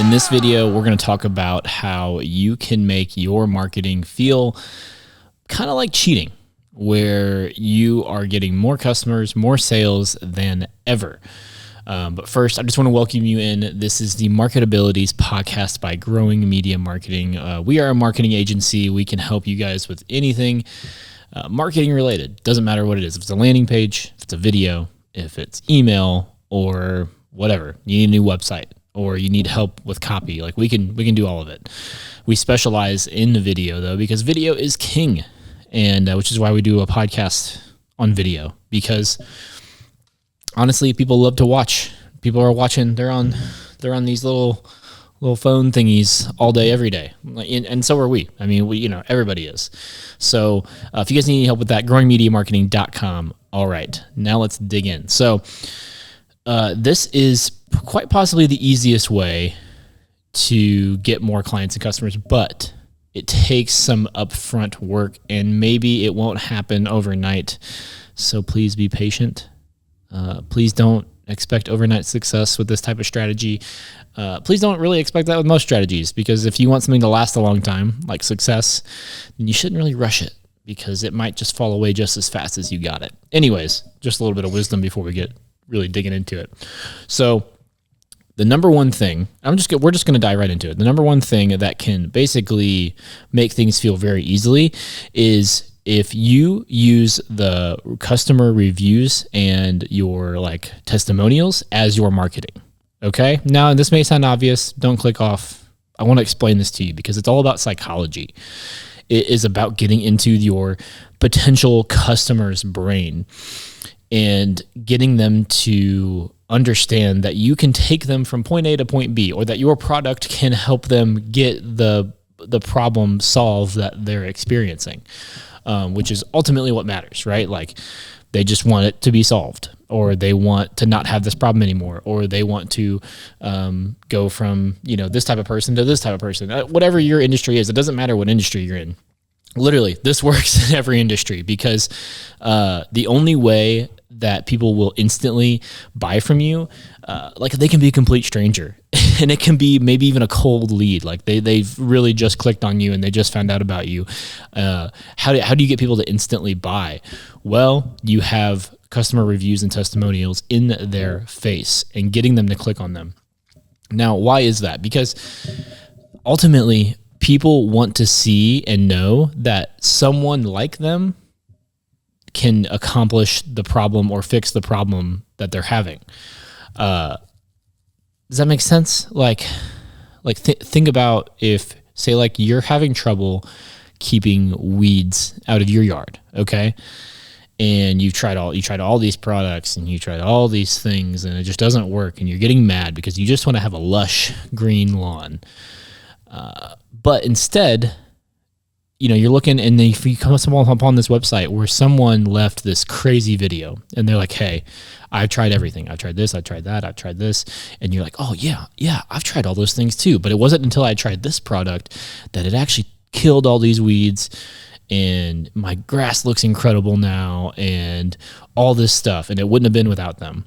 In this video, we're going to talk about how you can make your marketing feel kind of like cheating, where you are getting more customers, more sales than ever. But first, I just want to welcome you in. This is the MarketAbilities podcast by Growing Media Marketing. We are a marketing agency. We can help you guys with anything marketing related. Doesn't matter what it is. If it's a landing page, if it's a video, if it's email or whatever, you need a new website or you need help with copy. Like we can do all of it. We specialize in the video though, because video is king, and which is why we do a podcast on video, because honestly, people love to watch. People are watching. They're on these little phone thingies all day, every day, and so are we. I mean, everybody is. So if you guys need any help with that, growingmediamarketing.com. All right, now let's dig in. So this is quite possibly the easiest way to get more clients and customers, but it takes some upfront work, and maybe it won't happen overnight. So please be patient. Please don't expect overnight success with this type of strategy. Please don't really expect that with most strategies, because if you want something to last a long time, like success, then you shouldn't really rush it, because it might just fall away just as fast as you got it. Anyways, just a little bit of wisdom before we get really digging into it. So the number one thing, we're just going to dive right into it. The number one thing that can basically make things feel very easily is if you use the customer reviews and your testimonials as your marketing. Okay. Now, this may sound obvious. Don't click off. I want to explain this to you because it's all about psychology. It is about getting into your potential customer's brain and getting them to understand that you can take them from point A to point B, or that your product can help them get the problem solved that they're experiencing, which is ultimately what matters, right? Like they just want it to be solved, or they want to not have this problem anymore, or they want to go from this type of person to this type of person. Whatever your industry is, it doesn't matter what industry you're in. Literally, this works in every industry, because the only way that people will instantly buy from you, they can be a complete stranger, and it can be maybe even a cold lead. Like they've really just clicked on you and they just found out about you. How do you get people to instantly buy? Well, you have customer reviews and testimonials in their face and getting them to click on them. Now, why is that? Because ultimately, people want to see and know that someone like them can accomplish the problem or fix the problem that they're having. Does that make sense? Think about if, say, you're having trouble keeping weeds out of your yard, okay? And you tried all these products and you tried all these things and it just doesn't work, and you're getting mad because you just want to have a lush green lawn. But instead, you're looking, and if you come upon this website where someone left this crazy video and they're like, hey, I've tried everything. I've tried this, I've tried that, I've tried this. And you're like, oh yeah, I've tried all those things too. But it wasn't until I tried this product that it actually killed all these weeds, and my grass looks incredible now, and all this stuff. And it wouldn't have been without them.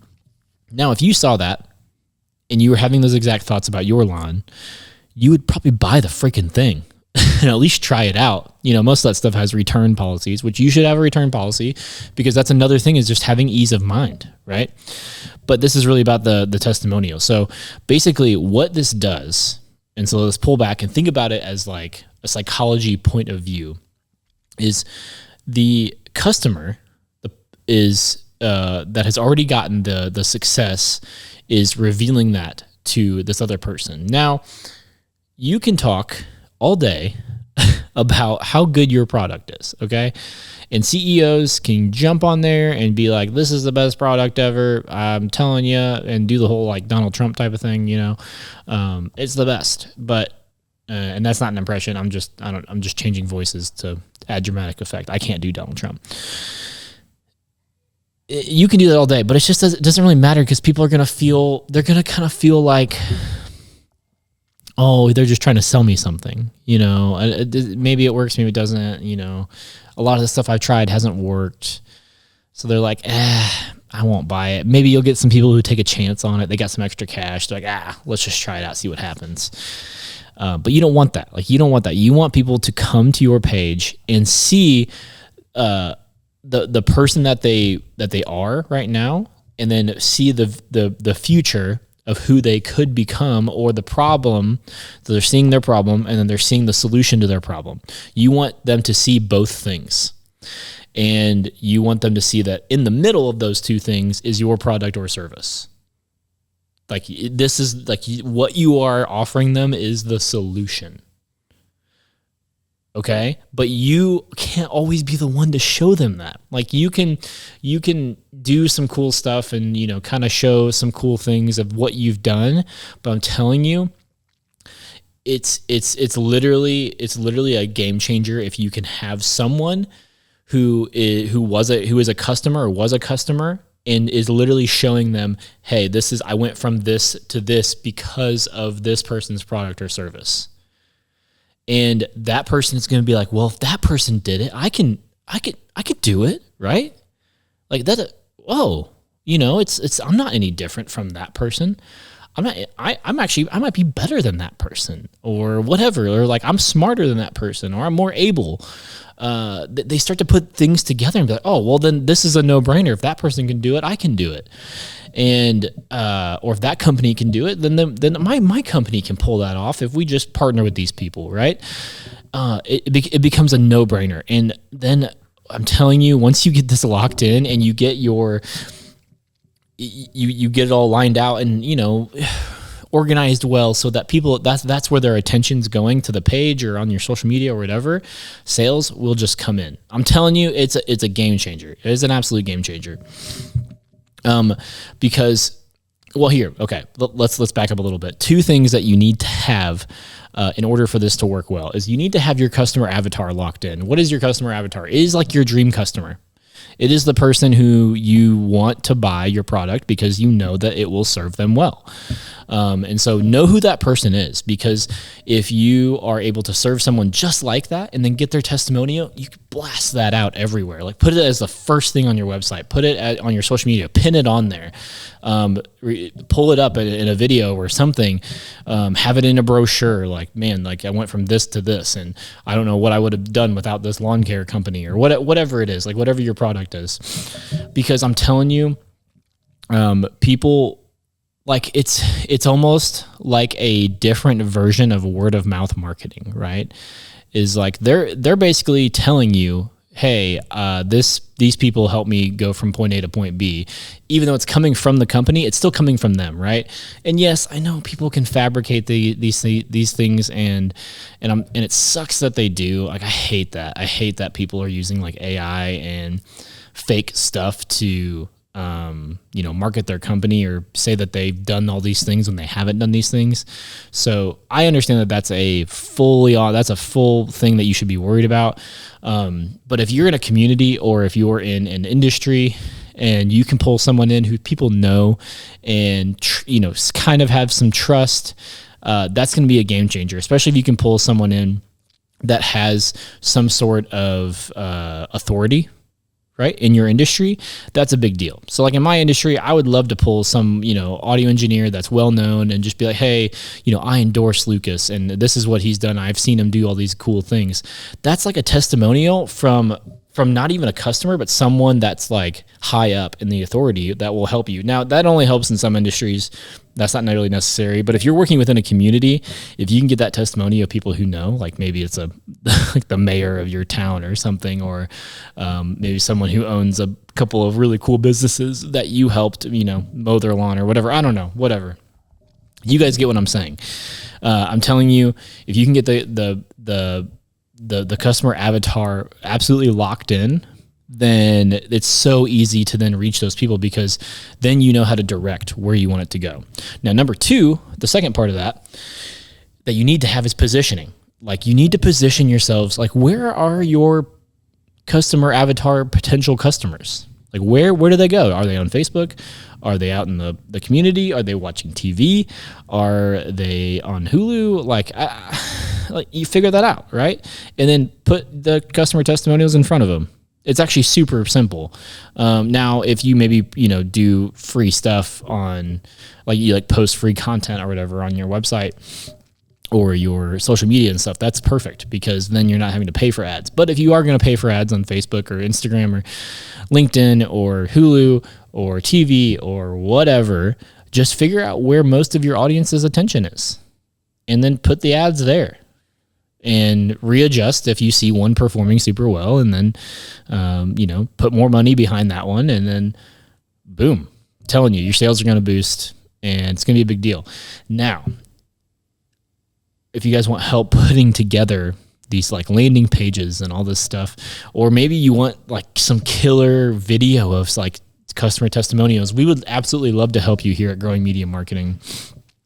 Now, if you saw that and you were having those exact thoughts about your lawn, you would probably buy the freaking thing and at least try it out. Most of that stuff has return policies, which you should have a return policy, because that's another thing, is just having ease of mind, right? But this is really about the testimonial. So basically what this does, and so let's pull back and think about it as like a psychology point of view, is the customer that has already gotten the success is revealing that to this other person. Now, you can talk all day about how good your product is, okay? And CEOs can jump on there and be like, this is the best product ever, I'm telling you, and do the whole Donald Trump type of thing, it's the best. But and that's not an impression. I'm just changing voices to add dramatic effect. I can't do Donald Trump. You can do that all day, but it doesn't really matter, because people are going to kind of feel like, oh, they're just trying to sell me something, maybe it works, maybe it doesn't, a lot of the stuff I've tried hasn't worked. So they're like, I won't buy it. Maybe you'll get some people who take a chance on it. They got some extra cash. They're like, let's just try it out, see what happens. But you don't want that. Like, you don't want that. You want people to come to your page and see the person that they are right now, and then see the future of who they could become, or the problem. So they're seeing their problem, and then they're seeing the solution to their problem. You want them to see both things. And you want them to see that in the middle of those two things is your product or service. Like, this is like what you are offering them is the solution. Okay? But you can't always be the one to show them that. Like, you can do some cool stuff and, kind of show some cool things of what you've done. But I'm telling you, it's literally a game changer if you can have someone who is a customer or was a customer and is literally showing them, hey, I went from this to this because of this person's product or service. And that person is going to be like, well, if that person did it, I could do it, right? Like that. Whoa, I'm not any different from that person. I might be better than that person, or whatever, or like I'm smarter than that person, or I'm more able. They start to put things together and be like, oh, well, then this is a no-brainer. If that person can do it, I can do it. And or if that company can do it, then my company can pull that off if we just partner with these people, right? It becomes a no-brainer. And then I'm telling you, once you get this locked in and you get you get it all lined out and, organized well, so that people, that's where their attention's going, to the page or on your social media or whatever, sales will just come in. I'm telling you, it's a game changer. It is an absolute game changer. Because, well, here, okay, let's back up a little bit. Two things that you need to have in order for this to work well is you need to have your customer avatar locked in. What is your customer avatar? It is like your dream customer. It is the person who you want to buy your product because you know that it will serve them well. And so know who that person is, because if you are able to serve someone just like that and then get their testimonial, you can blast that out everywhere. Like, put it as the first thing on your website, put it on your social media, pin it on there, pull it up in a video or something, have it in a brochure. Like, man, like I went from this to this, and I don't know what I would have done without this lawn care company, or whatever it is, like whatever your product is. Because I'm telling you, people, like, it's almost like a different version of word of mouth marketing, right? Is like they're basically telling you, hey, these people help me go from point A to point B. Even though it's coming from the company, it's still coming from them, right? And yes, I know people can fabricate these things, and it sucks that they do. Like, I hate that. I hate that people are using like AI and fake stuff to market their company or say that they've done all these things when they haven't done these things. So I understand that that's a full thing that you should be worried about. But if you're in a community, or if you're in an industry and you can pull someone in who people know and, kind of have some trust, that's going to be a game changer, especially if you can pull someone in that has some sort of authority, right, in your industry. That's a big deal. So like in my industry, I would love to pull some, audio engineer that's well known and just be like, hey, I endorse Lucas and this is what he's done. I've seen him do all these cool things. That's like a testimonial from not even a customer, but someone that's like high up in the authority that will help you. Now, that only helps in some industries. That's not really necessary. But if you're working within a community, if you can get that testimony of people who know, like maybe it's like the mayor of your town or something, or maybe someone who owns a couple of really cool businesses that you helped, mow their lawn or whatever. I don't know, whatever. You guys get what I'm saying. I'm telling you, if you can get the customer avatar absolutely locked in, then it's so easy to then reach those people, because then you know how to direct where you want it to go. Now, number two, the second part of that you need to have is positioning. Like, you need to position yourselves. Like, where are your customer avatar potential customers? Like, where do they go? Are they on Facebook? Are they out in the community? Are they watching TV? Are they on Hulu? Like you figure that out, right? And then put the customer testimonials in front of them. It's actually super simple. Now, if you maybe, do free stuff on, like you like post free content or whatever on your website or your social media and stuff, that's perfect, because then you're not having to pay for ads. But if you are going to pay for ads on Facebook or Instagram or LinkedIn or Hulu or TV or whatever, just figure out where most of your audience's attention is and then put the ads there. And readjust if you see one performing super well, and then, put more money behind that one, and then boom, I'm telling you, your sales are going to boost, and it's going to be a big deal. Now, if you guys want help putting together these like landing pages and all this stuff, or maybe you want like some killer video of like customer testimonials, we would absolutely love to help you here at Growing Media Marketing.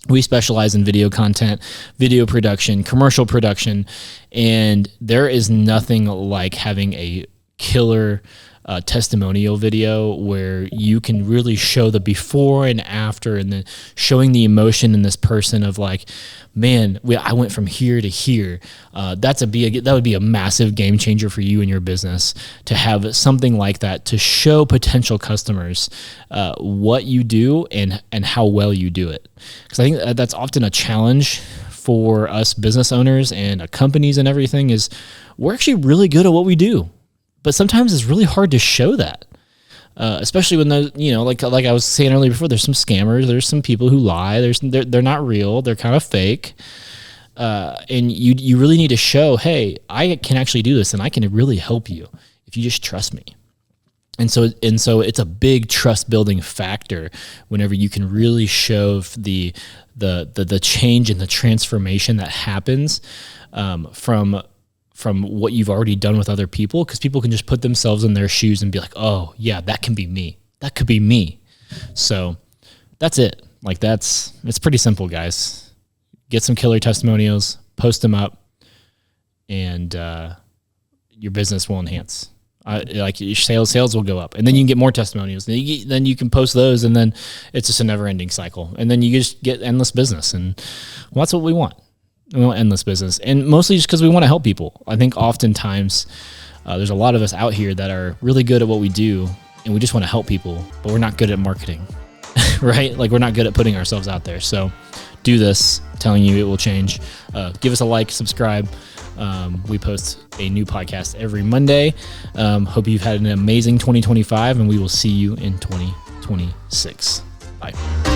We specialize in video content, video production, commercial production, and there is nothing like having a killer testimonial video where you can really show the before and after, and then showing the emotion in this person of like, man, I went from here to here. That would be a massive game changer for you and your business, to have something like that to show potential customers what you do and how well you do it. Because I think that's often a challenge for us business owners and companies and everything, is we're actually really good at what we do, but sometimes it's really hard to show that. Especially when those, like I was saying earlier before, there's some scammers, there's some people who lie, they're not real, they're kind of fake. And you really need to show, hey, I can actually do this and I can really help you if you just trust me. And so it's a big trust building factor whenever you can really show the change and the transformation that happens from what you've already done with other people, because people can just put themselves in their shoes and be like, oh yeah, that can be me. That could be me. So that's it. Like it's pretty simple, guys. Get some killer testimonials, post them up, and your business will enhance. Like your sales will go up, and then you can get more testimonials. Then you can post those, and then it's just a never ending cycle. And then you just get endless business, and well, that's what we want. We want endless business, and mostly just because we want to help people. I think oftentimes there's a lot of us out here that are really good at what we do, and we just want to help people, but we're not good at marketing, right? Like we're not good at putting ourselves out there. So do this. I'm telling you, it will change. Give us a like, subscribe. We post a new podcast every Monday. Hope you've had an amazing 2025, and we will see you in 2026. Bye.